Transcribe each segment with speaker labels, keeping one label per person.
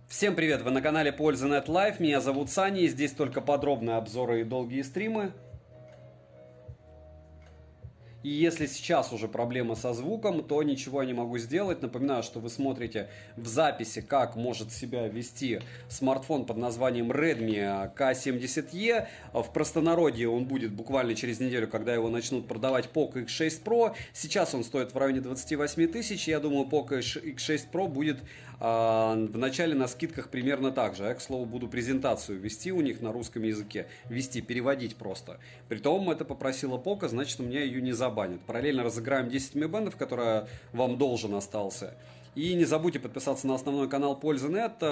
Speaker 1: Всем привет, вы на канале Польза.нет Live, меня зовут Саня, и здесь только подробные обзоры и долгие стримы. И если сейчас уже проблема со звуком, то ничего я не могу сделать. Напоминаю, что вы смотрите в записи, как может себя вести смартфон под названием Redmi K70E. В простонародье он будет буквально через неделю, когда его начнут продавать Poco X6 Pro. Сейчас он стоит в районе 28 тысяч. Я думаю, Poco X6 Pro будет в начале на скидках примерно так же. Я, к слову, буду презентацию вести у них на русском языке. Вести, переводить просто. Притом это попросила Poco, значит, у меня ее не забанят. Параллельно разыграем 10 мибэндов, которые вам должен остался. И не забудьте подписаться на основной канал Польза.нет.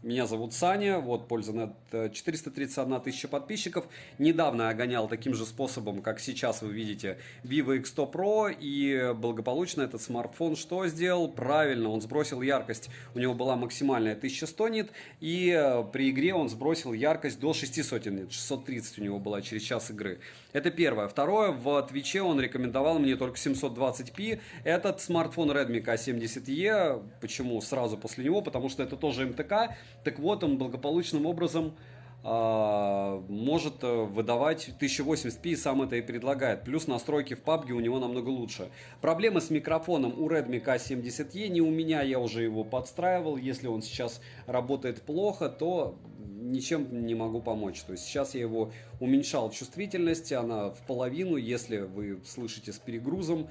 Speaker 1: Меня зовут Саня, вот Польза.нет, 431 тысяча подписчиков. Недавно я гонял таким же способом, как сейчас вы видите, Vivo X100 Pro, и благополучно этот смартфон что сделал? Правильно, он сбросил яркость, у него была максимальная 1100 нит, и при игре он сбросил яркость до 600 нит, 630 у него была через час игры. Это первое. Второе, в Твиче он рекомендовал мне только 720p. Этот смартфон Redmi K70E, почему сразу после него? Потому что это тоже МТК. Так вот, он благополучным образом может выдавать 1080p, и сам это и предлагает. Плюс настройки в PUBG у него намного лучше. Проблемы с микрофоном у Redmi K70E не у меня, я уже его подстраивал. Если он сейчас работает плохо, то ничем не могу помочь. То есть сейчас я его уменьшал чувствительность, она в половину, если вы слышите с перегрузом.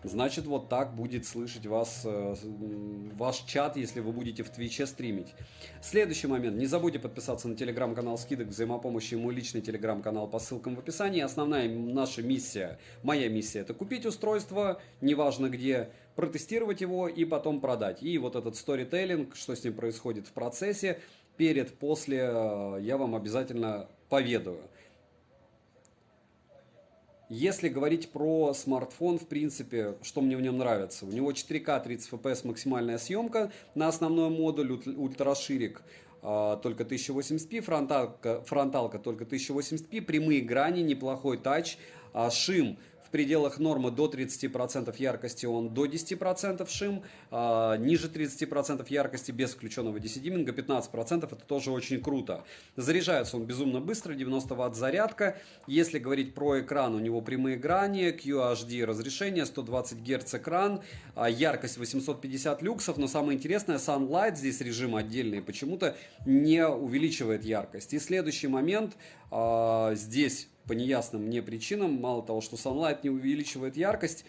Speaker 1: Значит, вот так будет слышать вас, ваш чат, если вы будете в Твиче стримить. Следующий момент. Не забудьте подписаться на телеграм-канал скидок взаимопомощи и мой личный телеграм-канал по ссылкам в описании. Основная наша миссия, моя миссия, это купить устройство, неважно где, протестировать его и потом продать. И вот этот сторителлинг, что с ним происходит в процессе, перед, после, я вам обязательно поведаю. Если говорить про смартфон, в принципе, что мне в нем нравится. У него 4К 30 FPS максимальная съемка на основной модуль, ультраширик только 1080p, фронталка только 1080p, прямые грани, неплохой тач, шим в пределах нормы до 30% яркости, он до 10% шим, ниже 30% яркости без включенного DC-диминга 15%, это тоже очень круто. Заряжается он безумно быстро, 90 Вт зарядка. Если говорить про экран, у него прямые грани, QHD разрешение, 120 Гц экран, яркость 850 люксов, но самое интересное, Sunlight, здесь режим отдельный, почему-то не увеличивает яркость. И следующий момент, здесь по неясным мне причинам, мало того, что Sunlight не увеличивает яркость,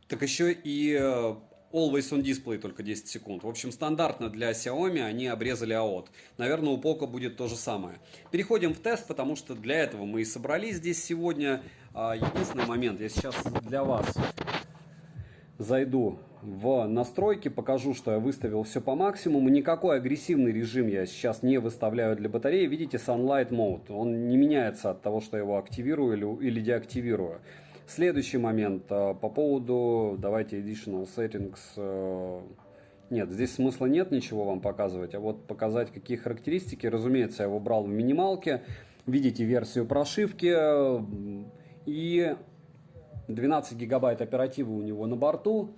Speaker 1: так еще и Always on Display только 10 секунд. В общем, стандартно для Xiaomi они обрезали AOT. Наверное, у Poco будет то же самое. Переходим в тест, потому что для этого мы и собрались здесь сегодня. Единственный момент, я сейчас для вас зайду в настройки, покажу, что я выставил все по максимуму. Никакой агрессивный режим я сейчас не выставляю для батареи. Видите, Sunlight Mode. Он не меняется от того, что я его активирую или деактивирую. Следующий момент по поводу, давайте Additional Settings. Нет, здесь смысла нет ничего вам показывать, а вот показать какие характеристики. Разумеется, я его брал в минималке. Видите версию прошивки и 12 гигабайт оперативы у него на борту.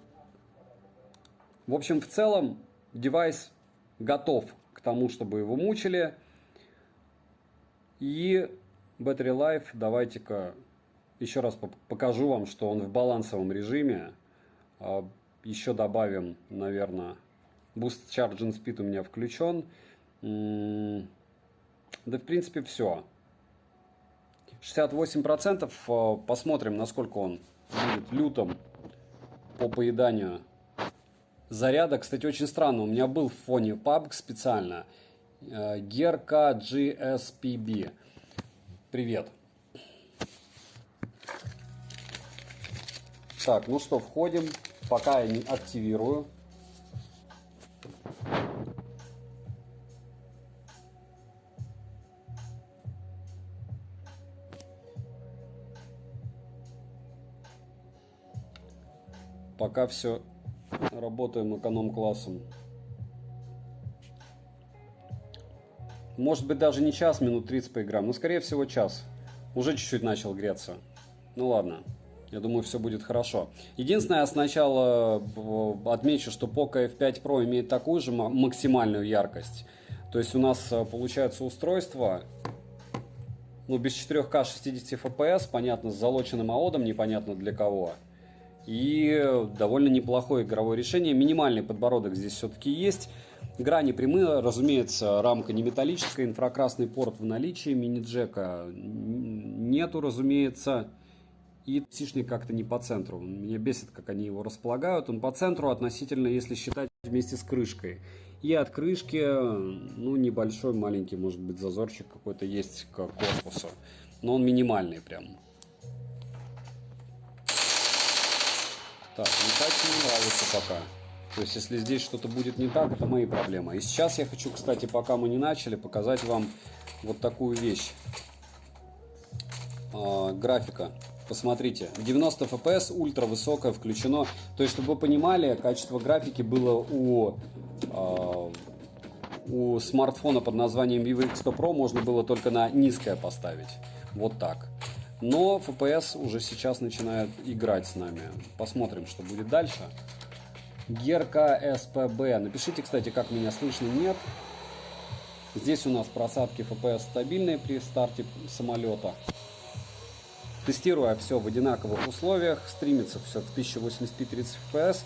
Speaker 1: В общем, в целом, девайс готов к тому, чтобы его мучили. И Battery Life, давайте-ка еще раз покажу вам, что он в балансовом режиме. Еще добавим, наверное, Boost Charging Speed у меня включен. Да, в принципе, все. 68%. Посмотрим, насколько он будет лютым по поеданию заряда. Кстати, очень странно. У меня был в фоне PUBG специально. Герка GSPB. Привет. Так, ну что, входим. Пока я не активирую. Пока все работаем эконом-классом. Может быть, даже не час, минут 30 поиграем, но скорее всего час. Уже чуть-чуть начал греться. Ну ладно. Я думаю, все будет хорошо. Единственное, я сначала отмечу, что Poco F5 Pro имеет такую же максимальную яркость. То есть у нас получается устройство, ну, без 4К 60 FPS, понятно, с залоченным AOD, непонятно для кого. И довольно неплохое игровое решение. Минимальный подбородок здесь все-таки есть. Грани прямые, разумеется, рамка не металлическая, инфракрасный порт в наличии, мини-джека нету, разумеется. И сишник как-то не по центру. Меня бесит, как они его располагают. Он по центру относительно, если считать вместе с крышкой. И от крышки, ну, небольшой, маленький, может быть, зазорчик какой-то есть к корпусу. Но он минимальный прям. Так, летать не нравится пока. То есть, если здесь что-то будет не так, это мои проблемы. И сейчас я хочу, кстати, пока мы не начали, показать вам вот такую вещь. Графика. Посмотрите, 90 FPS, ультра высокая, включено. То есть, чтобы вы понимали, качество графики было у смартфона под названием Vivo X100 Pro можно было только на низкое поставить. Вот так. Но FPS уже сейчас начинает играть с нами. Посмотрим, что будет дальше. Герка СПБ. Напишите, кстати, как меня слышно, нет. Здесь у нас просадки FPS стабильные при старте самолета. Тестируя все в одинаковых условиях, стримится все в 1080p 30 FPS.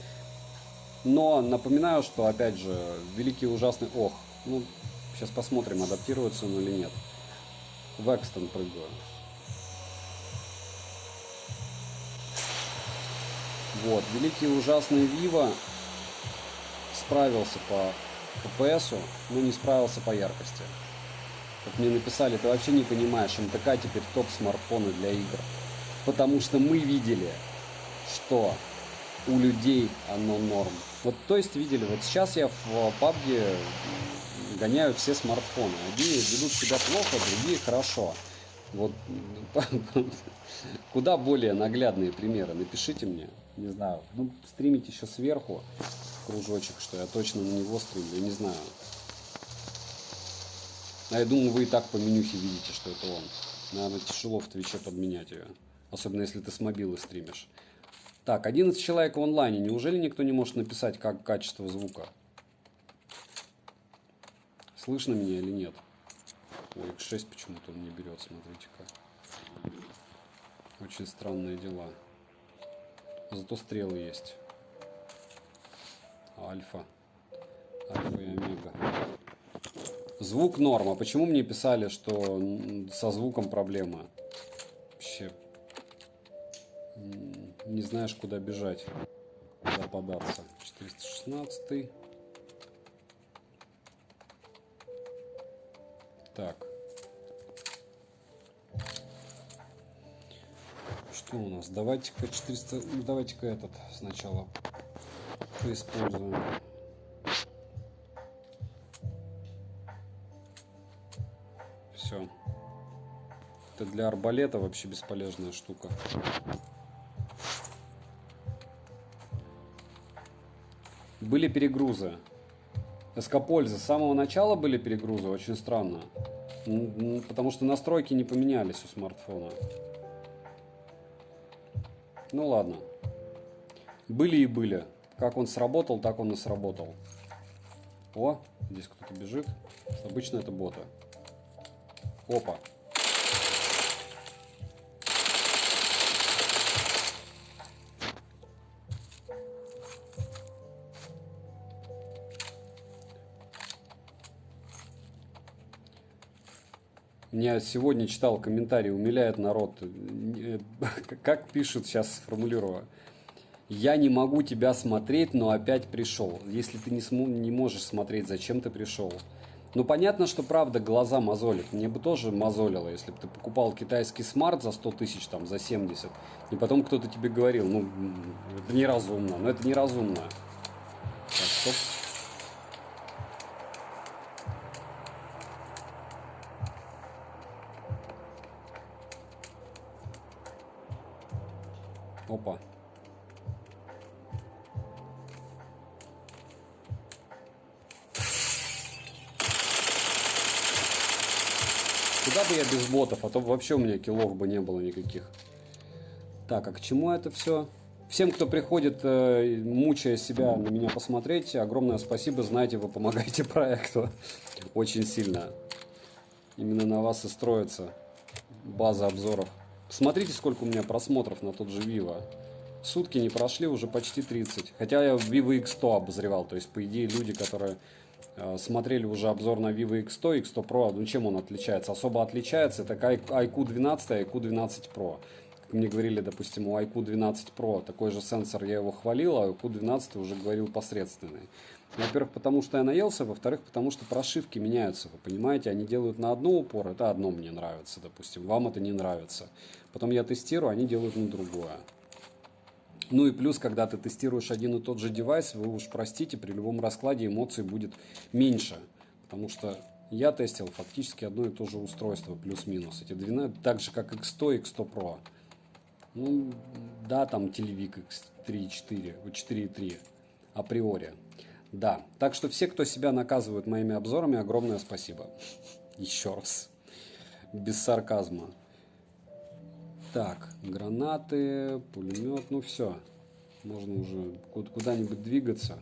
Speaker 1: Но напоминаю, что, опять же, великий ужасный... Ох, ну, сейчас посмотрим, адаптируется он или нет. В Экстон прыгаю. Вот, великий ужасный Vivo справился по FPS, но не справился по яркости. Как мне написали, ты вообще не понимаешь, МТК теперь топ смартфоны для игр. Потому что мы видели, что у людей оно норм. Вот, то есть видели, вот сейчас я в PUBG гоняю все смартфоны. Одни ведут себя плохо, другие хорошо. Вот куда более наглядные примеры, напишите мне. Не знаю, ну стримить еще сверху кружочек, что я точно на него стримлю, я не знаю. А я думаю, вы и так по менюхе видите, что это он. Наверное, тяжело в Твиче подменять ее. Особенно, если ты с мобилы стримишь. Так, 11 человек в онлайне. Неужели никто не может написать, как качество звука? Слышно меня или нет? Ой, X6 почему-то он не берет, смотрите-ка. Очень странные дела. Зато стрелы есть. Альфа. Альфа и омега. Звук норм. А почему мне писали, что со звуком проблема? Вообще не знаешь, куда бежать, куда податься. 416. Так. Что у нас? Давайте-ка 400... Давайте-ка этот сначала поиспользуем. Все. Это для арбалета вообще бесполезная штука. Были перегрузы. Эскопользы с самого начала были перегрузы, очень странно. Потому что настройки не поменялись у смартфона. Ну ладно. Были и были. Как он сработал, так он и сработал. О, здесь кто-то бежит. Обычно это боты. Опа. Меня сегодня читал комментарий, умиляет народ. Как пишут, сейчас сформулирую. Я не могу тебя смотреть, но опять пришел. Если ты не можешь смотреть, зачем ты пришел? Ну, понятно, что правда глаза мозолит. Мне бы тоже мозолило, если бы ты покупал китайский смарт за 100 тысяч, там, за 70, и потом кто-то тебе говорил, ну, это неразумно. Но это неразумно. Так, стоп. Опа. Куда бы я без ботов, а то вообще у меня киллов бы не было никаких. Так, а к чему это все? Всем, кто приходит, мучая себя на меня посмотреть, огромное спасибо. Знаете, вы помогаете проекту очень сильно. Именно на вас и строится база обзоров. Смотрите, сколько у меня просмотров на тот же Vivo. Сутки не прошли, уже почти 30. Хотя я Vivo X100 обозревал. То есть, по идее, люди, которые смотрели уже обзор на Vivo X100, X100 Pro, ну чем он отличается? Особо отличается, это iQOO 12 и iQOO 12 Pro. Как мне говорили, допустим, у iQOO 12 Pro такой же сенсор, я его хвалил, а iQOO 12 уже говорил посредственный. Во-первых, потому что я наелся, во-вторых, потому что прошивки меняются, вы понимаете, они делают на одно упор, это одно мне нравится, допустим, вам это не нравится. Потом я тестирую, они делают на другое. Ну и плюс, когда ты тестируешь один и тот же девайс, вы уж простите, при любом раскладе эмоций будет меньше. Потому что я тестил фактически одно и то же устройство, плюс-минус. Эти 12, так же, как X100 и X100 Pro. Ну, да, там телевик X3, 4, 4.3 априори. Да, так что все, кто себя наказывают моими обзорами, огромное спасибо. Еще раз. Без сарказма. Так, гранаты, пулемет, ну все. Можно уже куда-нибудь двигаться.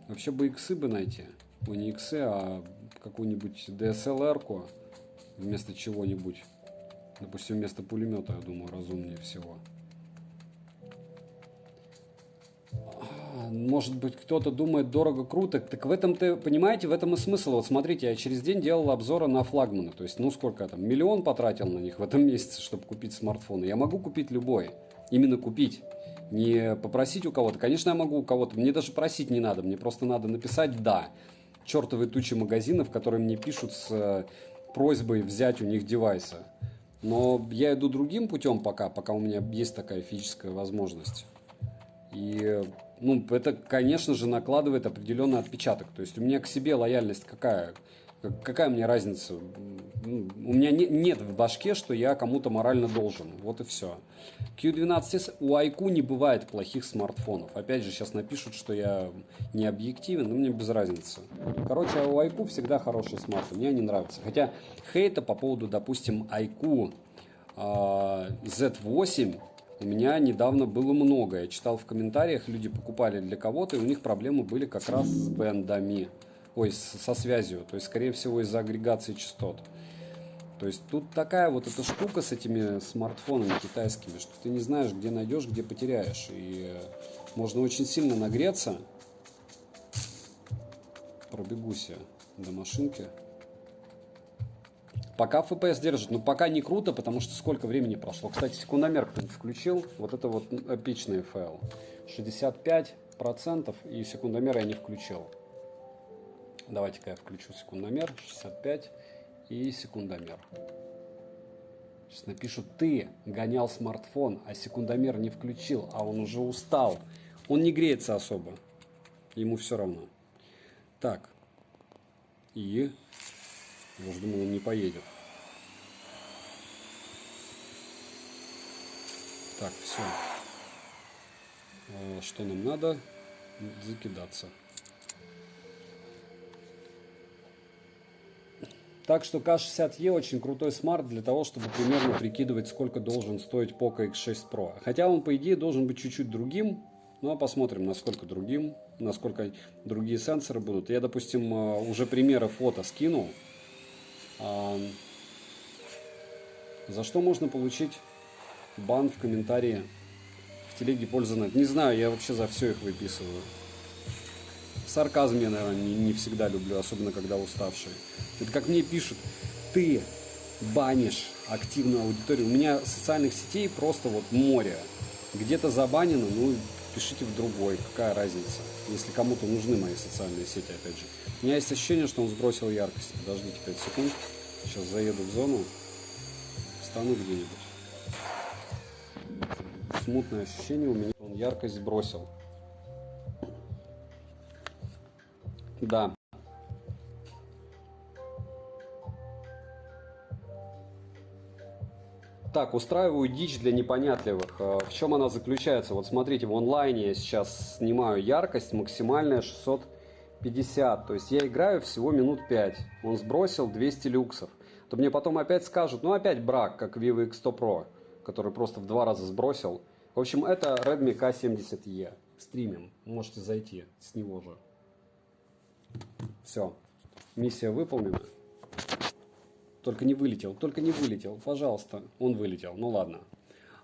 Speaker 1: Вообще бы иксы бы найти. Ну, не иксы, а какую-нибудь DSLR-ку вместо чего-нибудь. Допустим, вместо пулемета, я думаю, разумнее всего. Может быть, кто-то думает дорого, круто. Так в этом-то, понимаете, в этом и смысл. Вот смотрите, я через день делал обзоры на флагманы. То есть, ну сколько я там, 1 000 000 потратил на них в этом месяце, чтобы купить смартфон. Я могу купить любой. Именно купить. Не попросить у кого-то. Конечно, я могу у кого-то. Мне даже просить не надо. Мне просто надо написать «да». Чертовые тучи магазинов, которые мне пишут с просьбой взять у них девайсы. Но я иду другим путем пока у меня есть такая физическая возможность. И, ну, это, конечно же, накладывает определенный отпечаток. То есть у меня к себе лояльность какая? Какая мне разница? У меня нет в башке, что я кому-то морально должен. Вот и все. Q12S, у iQOO не бывает плохих смартфонов. Опять же, сейчас напишут, что я не объективен, но мне без разницы. Короче, у iQOO всегда хороший смартфон. Мне они нравятся. Хотя хейта по поводу, допустим, iQOO Z8 у меня недавно было много. Я читал в комментариях, люди покупали для кого-то, и у них проблемы были как раз с бэндами. Ой, со связью. То есть, скорее всего, из-за агрегации частот. То есть, тут такая вот эта штука с этими смартфонами китайскими, что ты не знаешь, где найдешь, где потеряешь. И можно очень сильно нагреться. Пробегусь я до машинки. Пока FPS держит, но пока не круто, потому что сколько времени прошло. Кстати, секундомер кто-нибудь включил. Вот это вот эпичный файл. 65% и секундомер я не включил. Давайте-ка я включу секундомер. 65 и секундомер. Сейчас напишут: ты гонял смартфон, а секундомер не включил, а он уже устал. Он не греется особо. Ему все равно. Так. И... Я уже думал, он не поедет. Так, все. Что нам надо? Закидаться. Так что К60Е очень крутой смарт для того, чтобы примерно прикидывать, сколько должен стоить Poco X6 Pro. Хотя он, по идее, должен быть чуть-чуть другим. Ну, а посмотрим, насколько другим, насколько другие сенсоры будут. Я, допустим, уже примеры фото скинул. За что можно получить бан в комментарии в телеге пользователя? Не знаю, я вообще за все их выписываю. Сарказм я, наверное, не всегда люблю, особенно когда уставший. Это как мне пишут: ты банишь активную аудиторию. У меня социальных сетей просто вот море. Где-то забанено, ну пишите в другой, какая разница, если кому-то нужны мои социальные сети, опять же. У меня есть ощущение, что он сбросил яркость. Подождите 5 секунд. Сейчас заеду в зону. Встану где-нибудь. Смутное ощущение у меня. Он яркость сбросил. Да. Так, устраиваю дичь для непонятливых. В чем она заключается? Вот смотрите, в онлайне я сейчас снимаю яркость максимальная 650. То есть я играю всего минут 5. Он сбросил 200 люксов. то мне потом опять скажут, ну опять брак, как Vivo X100 Pro, который просто в 2 раза сбросил. В общем, это Redmi K70E. Стримим, можете зайти с него же. Все, миссия выполнена. Только не вылетел, пожалуйста. Он вылетел, ну ладно.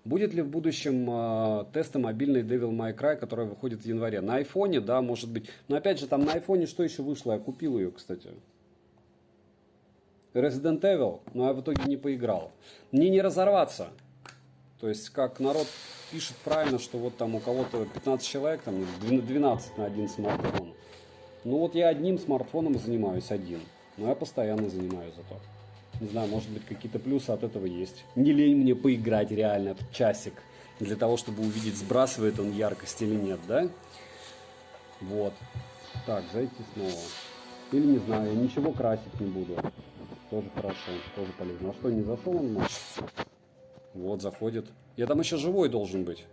Speaker 1: Будет ли в будущем тесты мобильной Devil May Cry, которая выходит в январе? На айфоне, да, может быть. Но опять же, там на айфоне что еще вышло? Я купил ее, кстати. Resident Evil, но я в итоге не поиграл. Мне не разорваться. То есть, как народ пишет правильно, что вот там у кого-то 15 человек, там 12 на один смартфон. Ну вот я одним смартфоном занимаюсь, один. Но я постоянно занимаюсь зато. Не знаю, может быть, какие-то плюсы от этого есть. Не лень мне поиграть реально этот часик. Для того, чтобы увидеть, сбрасывает он яркость или нет, да? Вот. Так, зайти снова. Или не знаю, я ничего красить не буду. Тоже хорошо, тоже полезно. А что, не зашел он в матч? Вот, заходит. Я там еще живой должен быть.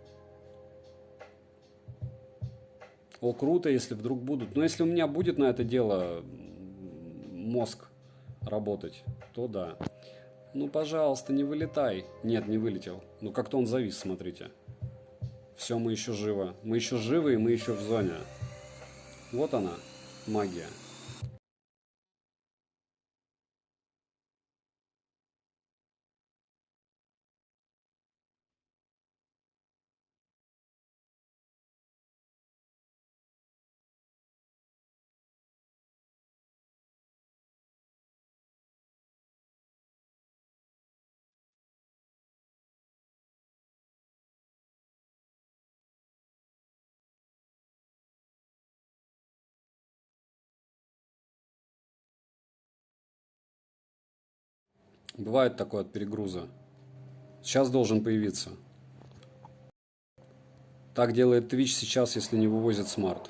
Speaker 1: О, круто, если вдруг будут. Но если у меня будет на это дело мозг работать, то да. Ну, пожалуйста, не вылетай. Нет, не вылетел. Ну, как-то он завис, смотрите. Все, мы еще живы. Мы еще живы, и мы еще в зоне. Вот она, магия. Бывает такое от перегруза. Сейчас должен появиться. Так делает Twitch сейчас, если не вывозит смарт.